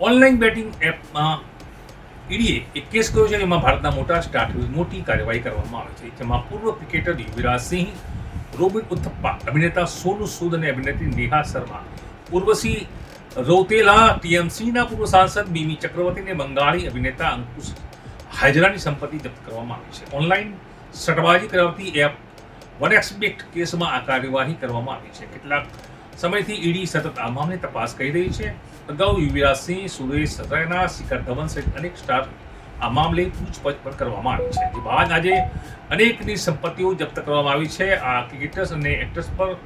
Online batting એપમાં ઈડીએ એક case કર્યો છે, જેમાં ભારતના મોટા સ્ટાર મોટી કાર્યવાહી કરવામાં આવે છે, જેમાં પૂર્વ ક્રિકેટર યુવરાજ સિંહ, રોબિન ઉથપ્પા, અભિનેતા સોનુ સૂદ અને અભિનેત્રી નેહા શર્મા, ઉર્વશી રૌતેલા, ટીએમસીના પૂર્વ સાંસદ મિમી ચક્રવર્તી અને બંગાળી અભિનેતા અંકુશ હાજરાની સંપત્તિ જપ્ત કરવામાં આવી છે. ઓનલાઈન સટ્ટાબાજી કરાવતી એપ 1xBet કેસમાં આ કાર્યવાહી કરવામાં આવી છે. કેટલાક સમયથી ઈડી સતત આ મામલે તપાસ કરી રહી છે. અગાઉ યુવરાજ સિંહ, સુરેશ રૈના, શિખર ધવન સહિત અનેક સ્ટાર આ મામલે પૂછપરછ પણ કરવામાં આવી છે. જે બાદ આજે અનેકની સંપત્તિઓ જપ્ત કરવામાં આવી છે. આ ક્રિકેટર્સ અને એક્ટર્સ પર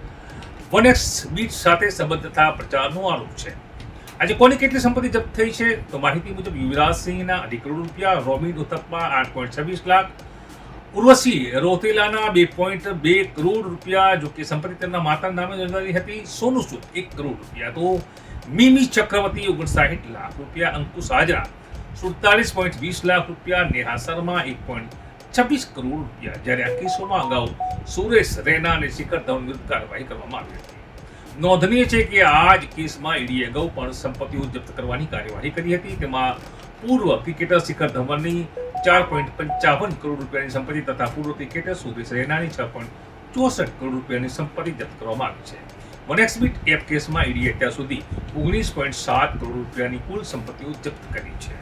1xBet સાથે સંબંધ તથા પ્રચારનો આરોપ છે. આજે કોની કેટલી સંપત્તિ જપ્ત થઈ છે? તો માહિતી મુજબ યુવરાજ સિંહના 2 કરોડ રૂપિયા, રોબિન ઉથપ્પા 8.26 લાખ, ઉર્વશી રૌતેલાના 2.2 કરોડ રૂપિયા, જો કે સંપત્તિ તેમના માતાના નામે નોંધાવી હતી. સોનુ સૂદ 1 કરોડ રૂપિયા, તો મિમી ચક્રવર્તી 59 લાખ રૂપિયા, અંકુશ હાજરા 47.20 લાખ રૂપિયા, નેહા શર્મા 1.26 કરોડ રૂપિયા. જ્યારે આ કેસોમાં અગાઉ સુરેશ રૈના અને શિખર ધવન વિરુદ્ધ કાર્યવાહી કરવામાં આવી હતી. નોંધનીય છે કે આ જ કેસમાં ઈડીએ અગાઉ પણ સંપત્તિઓ જપ્ત કરવાની કાર્યવાહી કરી હતી. તેમાં પૂર્વ ક્રિકેટર શિખર ધવનની 4.55 કરોડ રૂપિયાની સંપત્તિ તથા પૂર્વ ક્રિકેટર સુરેશ રૈનાની 6.64 કરોડ રૂપિયાની સંપત્તિ જપ્ત કરવામાં આવી છે. 1xBet એપ કેસમાં ઈડીએ અત્યાર સુધી 19.7 કરોડ રૂપિયાની કુલ સંપત્તિઓ જપ્ત કરી છે.